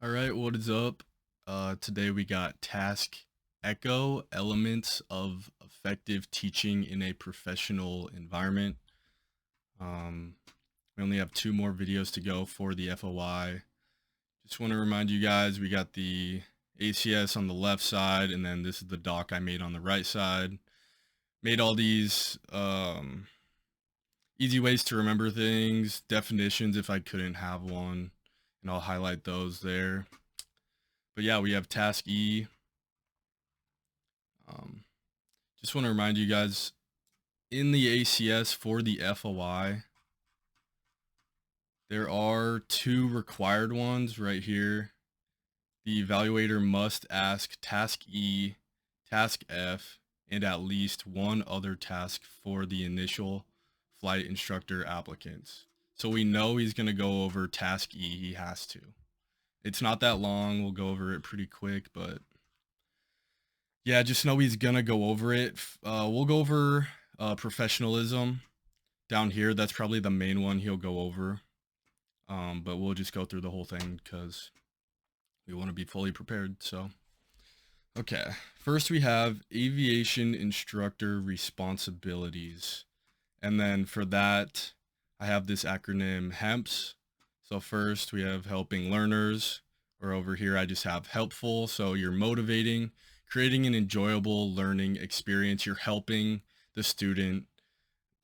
All right, what is up? Today we got task echo elements of effective teaching in a professional environment. Um, we only have two more videos to go for the FOI. Just want to remind you guys, we got the ACS on the left side, and then this is the doc I made on the right side. Made all these easy ways to remember things, definitions if I couldn't have one, and I'll highlight those there. But yeah, we have task E. Um, just want to remind you guys, in the ACS for the FOI, there are two required ones right here. The evaluator must ask task E, task F, and at least one other task for the initial flight instructor applicants. So we know he's going to go over task E. He has to. It's not that long. We'll go over it pretty quick, but yeah, just know he's going to go over it. We'll go over professionalism down here. That's probably the main one he'll go over. But we'll just go through the whole thing because we want to be fully prepared. So, okay. First, we have aviation instructor responsibilities. And then for that, I have this acronym HEMPS. So first we have helping learners, or over here I just have helpful. So you're motivating, creating an enjoyable learning experience. You're helping the student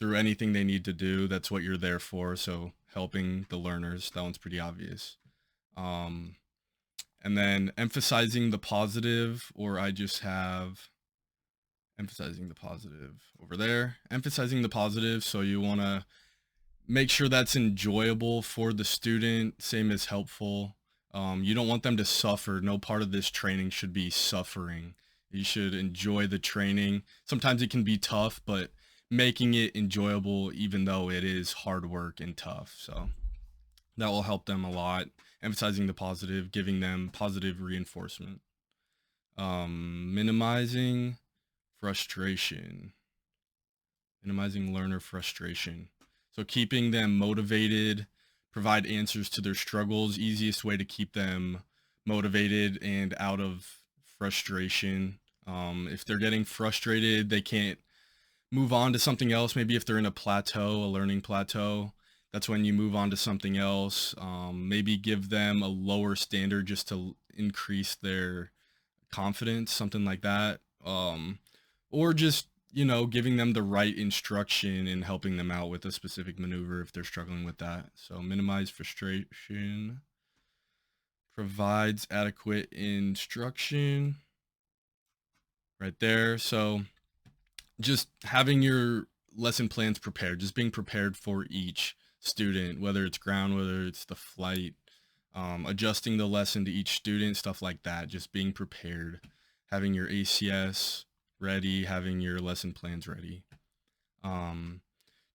through anything they need to do. That's what you're there for. So helping the learners, that one's pretty obvious. And then emphasizing the positive, or I just have emphasizing the positive over there, emphasizing the positive. So you want to make sure that's enjoyable for the student, same as helpful. You don't want them to suffer. No part of this training should be suffering. You should enjoy the training. Sometimes it can be tough, but making it enjoyable, even though it is hard work and tough. So that will help them a lot. Emphasizing the positive, giving them positive reinforcement. Minimizing frustration. Minimizing learner frustration. So keeping them motivated, provide answers to their struggles. Easiest way to keep them motivated and out of frustration. If they're getting frustrated, they can't move on to something else. Maybe if they're in a plateau, a learning plateau, that's when you move on to something else. Maybe give them a lower standard just to increase their confidence, something like that. Or just, giving them the right instruction and helping them out with a specific maneuver if they're struggling with that. So minimize frustration, provides adequate instruction right there. So just having your lesson plans prepared, just being prepared for each student, whether it's ground, whether it's the flight, adjusting the lesson to each student, stuff like that, just being prepared, having your ACS ready, having your lesson plans ready.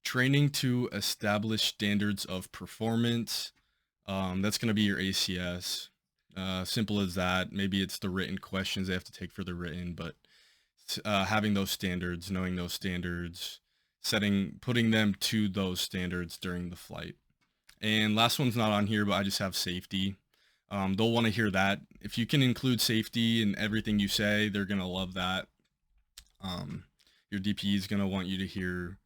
Training to establish standards of performance. That's going to be your ACS. Simple as that. Maybe it's the written questions they have to take for the written, but having those standards, knowing those standards, putting them to those standards during the flight. And last one's not on here, but I just have safety. They'll want to hear that. If you can include safety in everything you say, they're going to love that. Your DP is going to want you to hear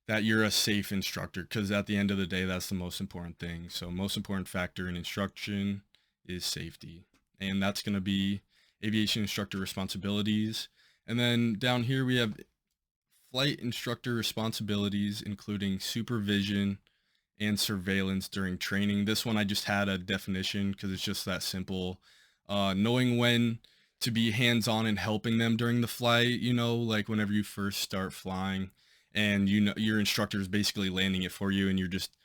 that you're a safe instructor, because at the end of the day, that's the most important thing. So most important factor in instruction is safety. And that's going to be aviation instructor responsibilities. And then down here, we have flight instructor responsibilities, including supervision and surveillance during training. This one, I just had a definition because it's just that simple. Knowing when to be hands-on and helping them during the flight, like whenever you first start flying and your instructor is basically landing it for you and you're just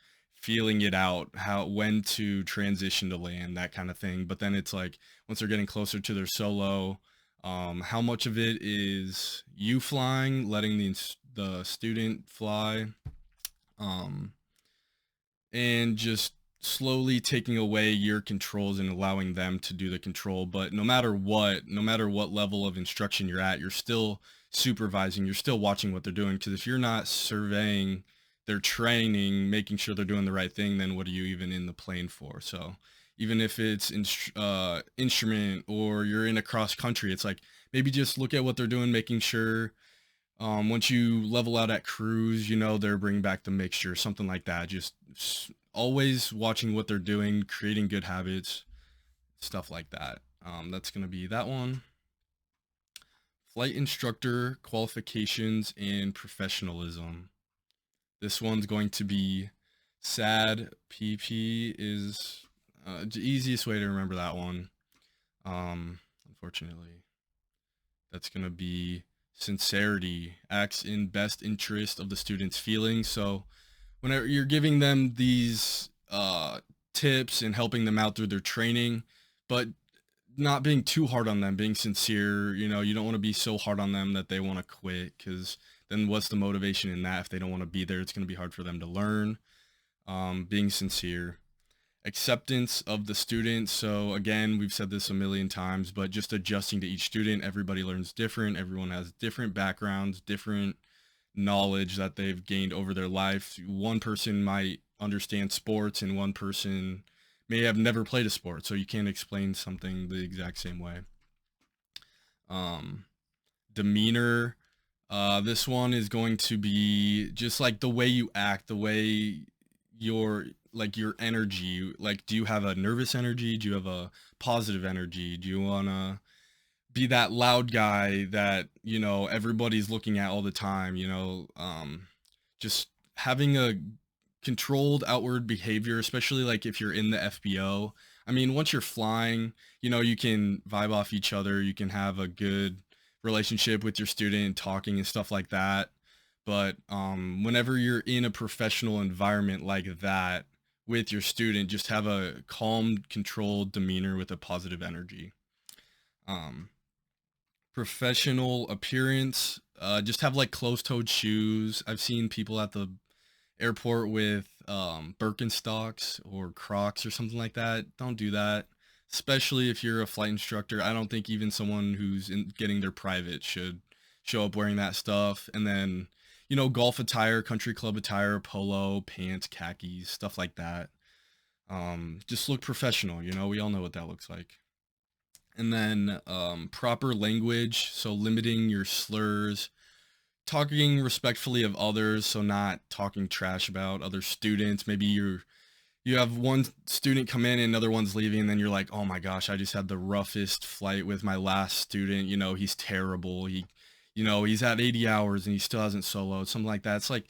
feeling it out, when to transition to land, that kind of thing. But then it's like once they're getting closer to their solo, how much of it is you flying, letting the student fly, and just slowly taking away your controls and allowing them to do the control. But no matter what level of instruction you're at, you're still supervising, you're still watching what they're doing. Because if you're not surveying their training, making sure they're doing the right thing, then what are you even in the plane for? So even if it's instrument or you're in a cross country. It's like maybe just look at what they're doing, making sure once you level out at cruise, they're bringing back the mixture, something like that. Just always watching what they're doing, creating good habits, stuff like that. That's going to be that one. Flight instructor qualifications and professionalism. This one's going to be SAD. PP is the easiest way to remember that one. Unfortunately, that's going to be sincerity, acts in best interest of the student's feelings. So whenever you're giving them these tips and helping them out through their training, but not being too hard on them, being sincere, you don't want to be so hard on them that they want to quit, because then what's the motivation in that? If they don't want to be there, it's going to be hard for them to learn. Being sincere, acceptance of the student. So again, we've said this a million times, but just adjusting to each student. Everybody learns different. Everyone has different backgrounds, different knowledge that they've gained over their life. One person might understand sports and one person may have never played a sport, so you can't explain something the exact same way. Demeanor. This one is going to be just like the way you act, the way your energy. Like, do you have a nervous energy? Do you have a positive energy? Do you want to be that loud guy that everybody's looking at all the time? Just having a controlled outward behavior, especially like if you're in the FBO. I mean, once you're flying, you can vibe off each other, you can have a good relationship with your student, talking and stuff like that. But whenever you're in a professional environment like that with your student, just have a calm, controlled demeanor with a positive energy. Professional appearance, just have like closed-toed shoes. I've seen people at the airport with Birkenstocks or Crocs or something like that. Don't do that, especially if you're a flight instructor. I don't think even someone who's getting their private should show up wearing that stuff. And then golf attire, country club attire, polo pants, khakis, stuff like that. Just look professional. We all know what that looks like. And then proper language, so limiting your slurs, talking respectfully of others, so not talking trash about other students. Maybe you have one student come in and another one's leaving, and then you're like, oh my gosh, I just had the roughest flight with my last student. He's terrible. He's at 80 hours and he still hasn't soloed, something like that. It's like,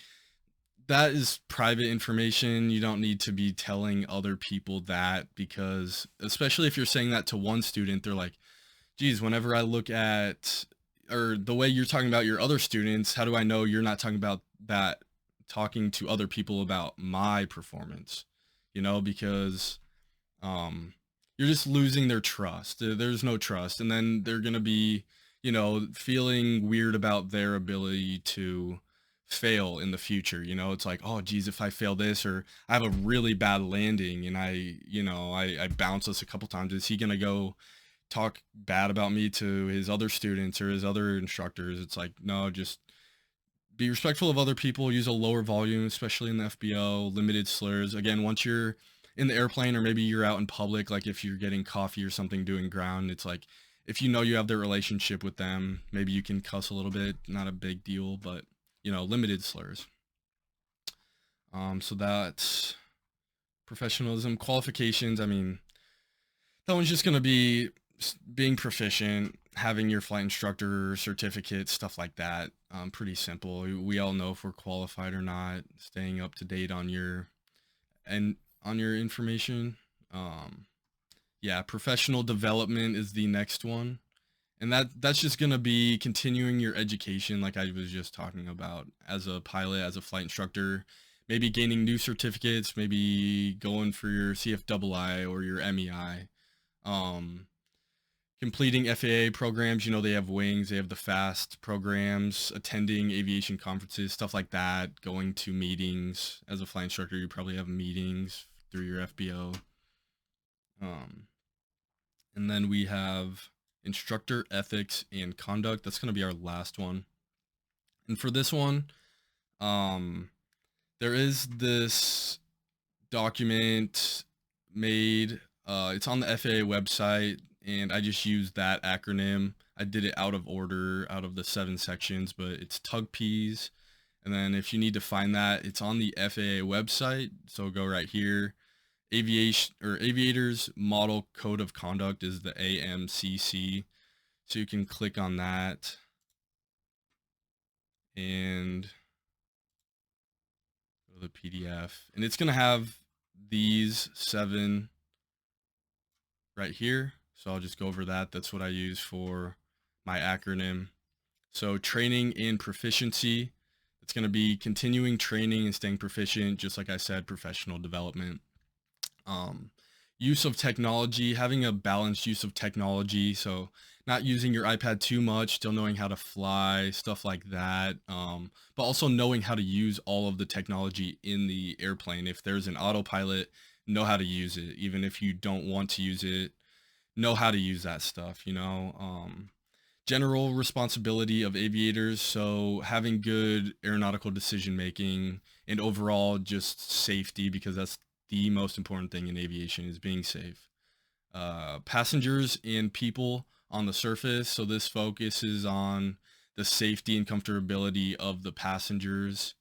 that is private information. You don't need to be telling other people that, because especially if you're saying that to one student, they're like, geez, whenever I look at, or the way you're talking about your other students, how do I know you're not talking about that, talking to other people about my performance? Because you're just losing their trust. There's no trust. And then they're going to be, feeling weird about their ability to fail in the future. It's like, oh geez, if I fail this, or I have a really bad landing and I bounce this a couple times, is he going to go talk bad about me to his other students or his other instructors? It's like, no, just be respectful of other people, use a lower volume, especially in the FBO, limited slurs. Again, once you're in the airplane or maybe you're out in public, like if you're getting coffee or something doing ground, it's like, if you have their relationship with them, maybe you can cuss a little bit, not a big deal, but limited slurs. So that's professionalism. Qualifications, I mean, that one's just going to be being proficient, having your flight instructor certificate, stuff like that. Pretty simple. We all know if we're qualified or not. Staying up to date on your information. Yeah, professional development is the next one. And that's just going to be continuing your education, like I was just talking about, as a pilot, as a flight instructor, maybe gaining new certificates, maybe going for your CFI or your MEI. Completing FAA programs, they have wings, they have the FAST programs, attending aviation conferences, stuff like that, going to meetings. As a flight instructor, you probably have meetings through your FBO. And then we have instructor ethics and conduct. That's going to be our last one. And for this one, there is this document made It's on the FAA website, and I just used that acronym. I did it out of order, out of the 7 sections, but it's TUGPs. And then if you need to find that, it's on the FAA website. So go right here. Aviation or Aviators Model Code of Conduct is the AMCC. So you can click on that and go to the PDF. And it's going to have these 7 right here. So I'll just go over that. That's what I use for my acronym. So training and proficiency. It's going to be continuing training and staying proficient, just like I said, professional development. Use of technology, having a balanced use of technology. So not using your iPad too much, still knowing how to fly, stuff like that. But also knowing how to use all of the technology in the airplane. If there's an autopilot, know how to use it. Even if you don't want to use it, know how to use that stuff, general responsibility of aviators. So having good aeronautical decision making and overall just safety, because that's the most important thing in aviation, is being safe. Passengers and people on the surface. So this focuses on the safety and comfortability of the passengers.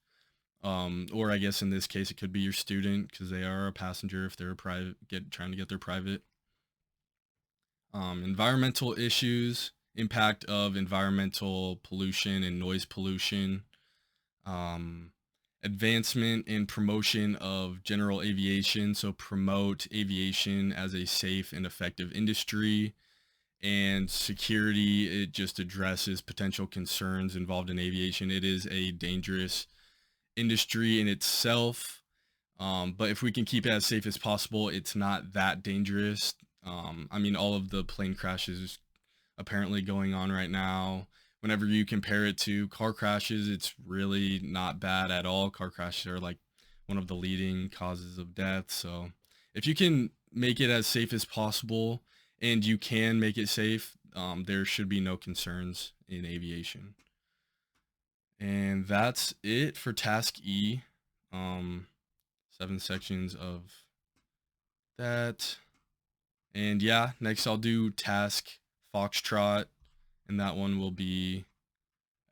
Or I guess in this case, it could be your student, because they are a passenger if they're a private, trying to get their private. Environmental issues, impact of environmental pollution and noise pollution. Advancement and promotion of general aviation. So promote aviation as a safe and effective industry. And security, it just addresses potential concerns involved in aviation. It is a dangerous industry in itself. But if we can keep it as safe as possible, it's not that dangerous. I mean, all of the plane crashes apparently going on right now, whenever you compare it to car crashes, it's really not bad at all. Car crashes are like one of the leading causes of death. So if you can make it as safe as possible, and you can make it safe, there should be no concerns in aviation. And that's it for task E. 7 sections of that. And yeah, next I'll do task Foxtrot, and that one will be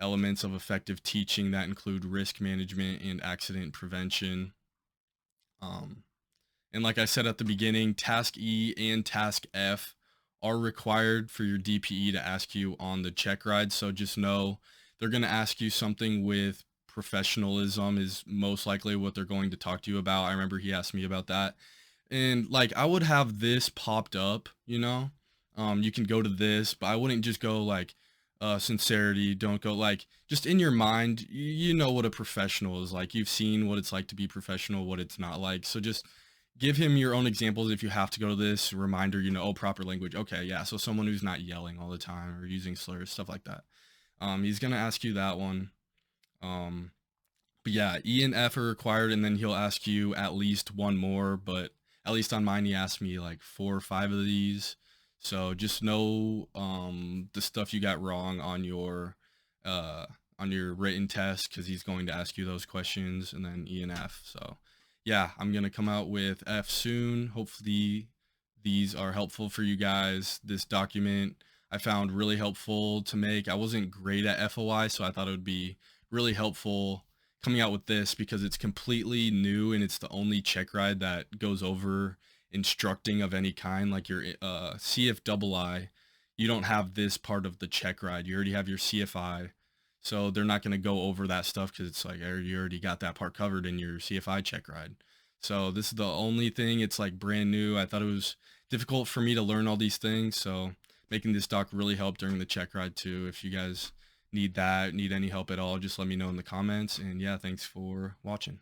elements of effective teaching that include risk management and accident prevention. And like I said at the beginning, task E and task F are required for your DPE to ask you on the check ride. So just know they're going to ask you something with professionalism is most likely what they're going to talk to you about. I remember he asked me about that. And like, I would have this popped up, you can go to this, but I wouldn't just go like, sincerity. Don't go like, just in your mind, you know what a professional is like. You've seen what it's like to be professional, what it's not like. So just give him your own examples. If you have to go to this reminder, oh, proper language. Okay. Yeah. So someone who's not yelling all the time or using slurs, stuff like that. He's going to ask you that one. But yeah, E and F are required, and then he'll ask you at least one more, but at least on mine, he asked me like 4 or 5 of these. So just know the stuff you got wrong on your written test, because he's going to ask you those questions, and then E and F. So yeah, I'm going to come out with F soon. Hopefully these are helpful for you guys. This document I found really helpful to make. I wasn't great at FOI, so I thought it would be really helpful coming out with this, because it's completely new and it's the only check ride that goes over instructing of any kind. Like your CFI, you don't have this part of the check ride. You already have your CFI. So they're not going to go over that stuff, because it's like you already got that part covered in your CFI check ride. So this is the only thing. It's like brand new. I thought it was difficult for me to learn all these things. So making this doc really helped during the check ride too. If you guys need any help at all, just let me know in the comments. And yeah, thanks for watching.